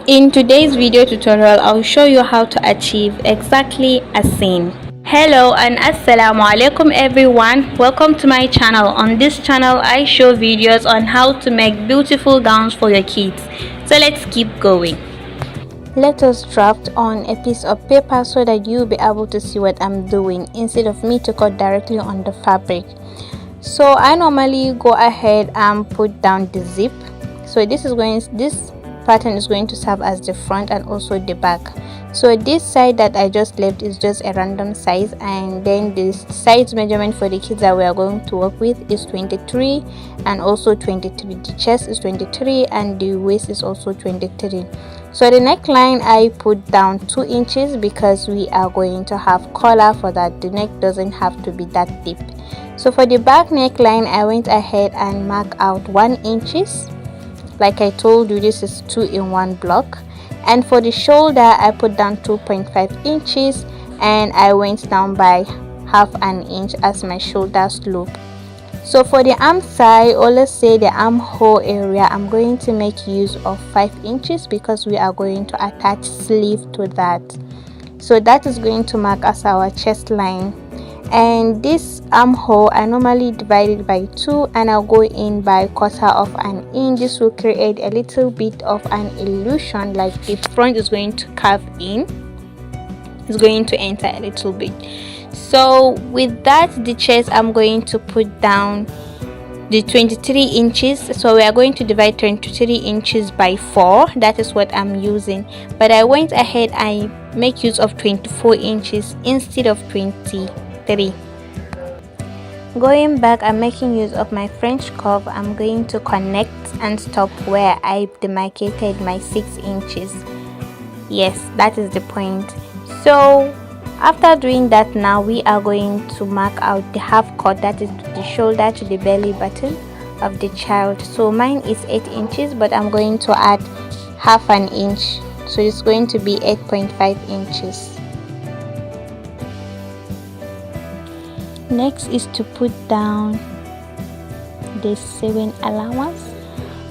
In today's video tutorial, I'll show you how to achieve exactly a seam. Hello and assalamu alaikum everyone. Welcome to my channel. On this channel, I show videos on how to make beautiful gowns for your kids. So let's keep going. Let us draft on a piece of paper so that you'll be able to see what I'm doing instead of me to cut directly on the fabric. So I normally go ahead and put down the zip. So this pattern is going to serve as the front and also the back. So this side that I just left is just a random size, and then the size measurement for the kids that we are going to work with is 23 and also 23. The chest is 23 and the waist is also 23. So the neckline I put down 2 inches because we are going to have collar for that. The neck doesn't have to be that deep. So for the back neckline, I went ahead and marked out 1 inches. Like I told you, this is 2-in-1 block. And for the shoulder, I put down 2.5 inches and I went down by half an inch as my shoulder slope. So for the arm side, or let's say the armhole area, I'm going to make use of 5 inches because we are going to attach sleeve to that. So that is going to mark as our chest line. And this armhole I normally divide it by 2 and I'll go in by 1/4 of an inch. This will create a little bit of an illusion, like the front is going to curve in, it's going to enter a little bit. So with that, the chest I'm going to put down the 23 inches. So we are going to divide 23 inches by 4. That is what I'm using, but I went ahead and make use of 24 inches instead of 23. Going back, I'm making use of my French curve. I'm going to connect and stop where I demarcated my 6 inches. Yes, that is the point. So after doing that, now we are going to mark out the half cut, that is the shoulder to the belly button of the child. So mine is 8 inches, but I'm going to add half an inch, so it's going to be 8.5 inches. Next is to put down the sewing allowance.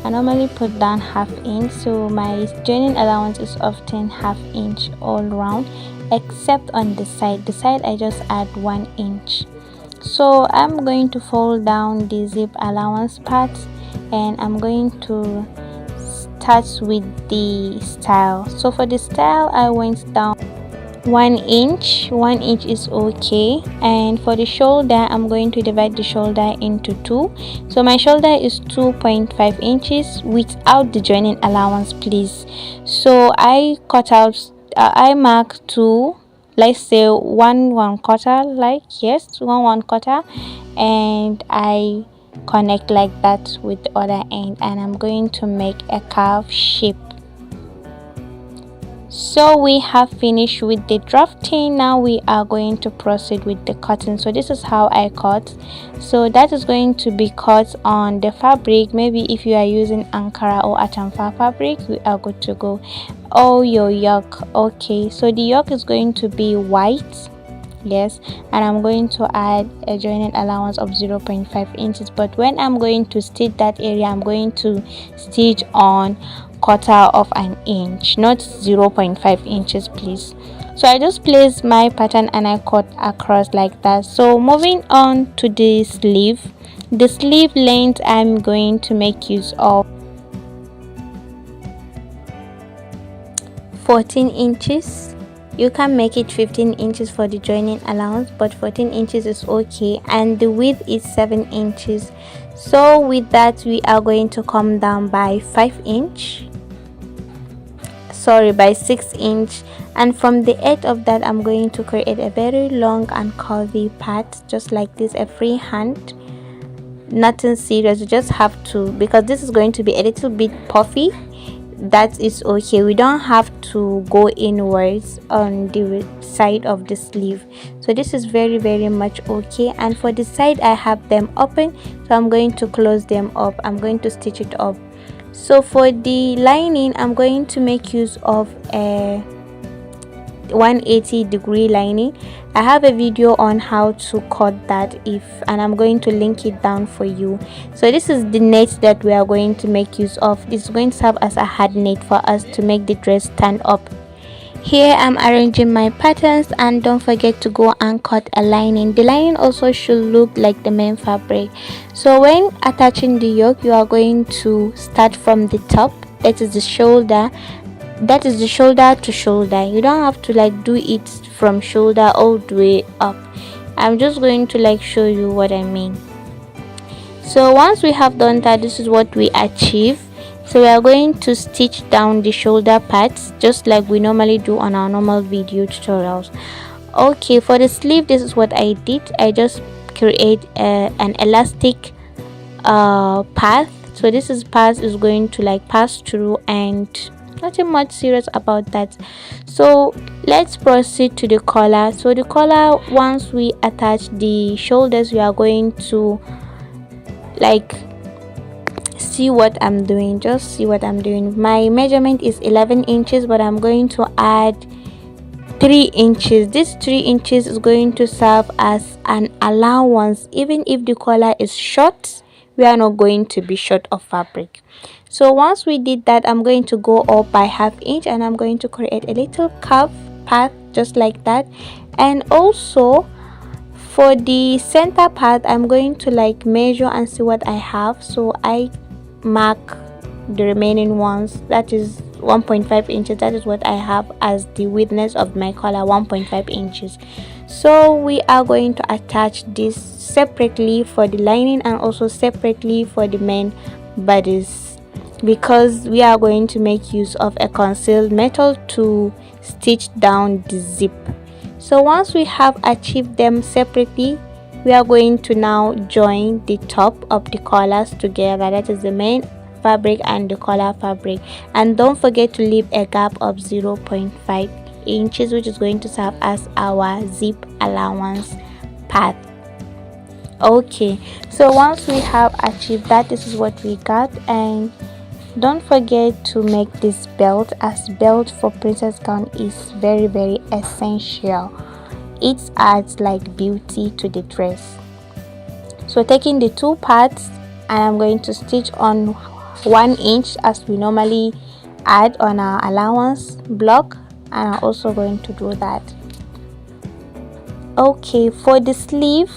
I normally put down half inch, so my joining allowance is often half inch all round, except on the side. The side I just add 1 inch. So I'm going to fold down the zip allowance part and I'm going to start with the style. So for the style, I went down 1 inch. 1 inch is okay. And for the shoulder, I'm going to divide the shoulder into 2. So my shoulder is 2.5 inches without the joining allowance, please. So I cut out, I mark 2, let's say 1/4, like, yes, 1/4, and I connect like that with the other end, and I'm going to make a curve shape. So we have finished with the drafting. Now we are going to proceed with the cutting. So this is how I cut. So that is going to be cut on the fabric. Maybe if you are using Ankara or Atamfa fabric, we are good to go. Oh, your yoke. Okay, so the yoke is going to be white, yes, and I'm going to add a joining allowance of 0.5 inches. But when I'm going to stitch that area, I'm going to stitch on 1/4 of an inch, not 0.5 inches, please. So I just place my pattern and I cut across like that. So moving on to the sleeve length, I'm going to make use of 14 inches. You can make it 15 inches for the joining allowance, but 14 inches is okay, and the width is 7 inches. So with that, we are going to come down by 6 inch, and from the edge of that, I'm going to create a very long and curvy part, just like this, a free hand, nothing serious. You just have to, because this is going to be a little bit puffy, that is okay. We don't have to go inwards on the side of the sleeve, so this is very, very much okay. And for the side, I have them open, so I'm going to close them up. I'm going to stitch it up. So for the lining, I'm going to make use of a 180-degree lining. I have a video on how to cut that, and I'm going to link it down for you. So this is the net that we are going to make use of. It's going to serve as a hard net for us to make the dress stand up. Here I'm arranging my patterns, and don't forget to go and cut a lining. The lining also should look like the main fabric. So when attaching the yoke, you are going to start from the top, that is the shoulder to shoulder. You don't have to like do it from shoulder all the way up. I'm just going to like show you what I mean. So once we have done that, this is what we achieve. So we are going to stitch down the shoulder parts just like we normally do on our normal video tutorials. Okay, for the sleeve, this is what I did. I just create an elastic path. So this is path is going to like pass through, and nothing much serious about that. So let's proceed to the collar. So the collar, once we attach the shoulders, we are going to like see what I'm doing. Just see what I'm doing. My measurement is 11 inches, but I'm going to add 3 inches. This 3 inches is going to serve as an allowance. Even if the collar is short, we are not going to be short of fabric. So once we did that, I'm going to go up by ½ inch, and I'm going to create a little curve path just like that. And also for the center part, I'm going to like measure and see what I have. So I mark the remaining ones, that is 1.5 inches. That is what I have as the width of my collar, 1.5 inches. So we are going to attach this separately for the lining and also separately for the main bodies, because we are going to make use of a concealed method to stitch down the zip. So once we have achieved them separately, we are going to now join the top of the collars together, that is the main fabric and the collar fabric. And don't forget to leave a gap of 0.5 inches, which is going to serve as our zip allowance path. Okay, so once we have achieved that, this is what we got. And don't forget to make this belt, as belt for princess gown is very essential. It adds like beauty to the dress. So taking the two parts, and I'm going to stitch on 1 inch as we normally add on our allowance block, and I'm also going to do that. Okay, for the sleeve,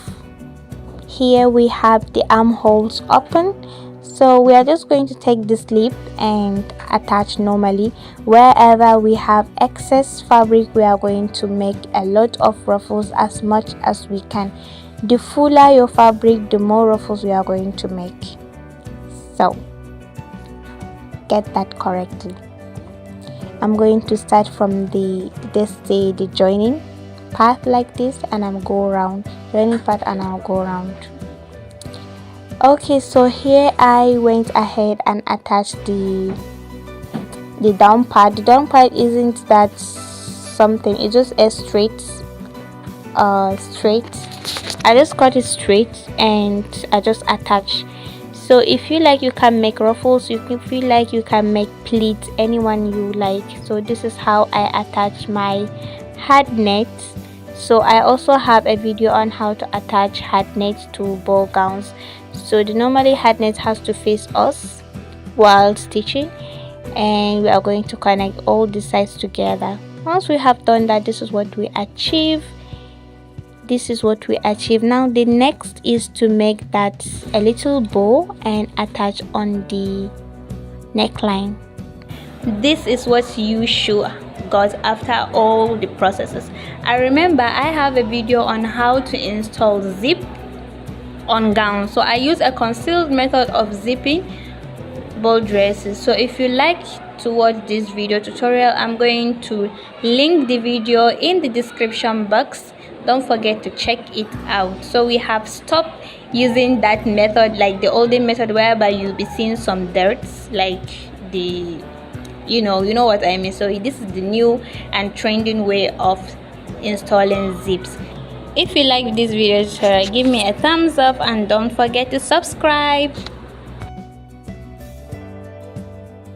here we have the armholes open. So we are just going to take the sleeve and attach normally. Wherever we have excess fabric, we are going to make a lot of ruffles, as much as we can. The fuller your fabric, the more ruffles we are going to make. So get that correctly. I'm going to start from the joining path like this, and I'm go around joining part, and I'll go around. Okay, so here I went ahead and attached the down part. The down part isn't that something, it's just a straight. I just cut it straight and I just attach. So if you like, you can make ruffles, you can feel like you can make pleats, anyone you like. So this is how I attach my hard net. So I also have a video on how to attach hard nets to ball gowns. So the normally hard net has to face us while stitching, and we are going to connect all the sides together. Once we have done that, this is what we achieve. Now the next is to make that a little bow and attach on the neckline. This is what you should got after all the processes. I remember I have a video on how to install zip on gowns. So I use a concealed method of zipping ball dresses. So if you like to watch this video tutorial, I'm going to link the video in the description box. Don't forget to check it out. So we have stopped using that method, like the olden method whereby you'll be seeing some dirts, like the you know what I mean. So this is the new and trending way of installing zips. If you like this video tutorial, give me a thumbs up and don't forget to subscribe.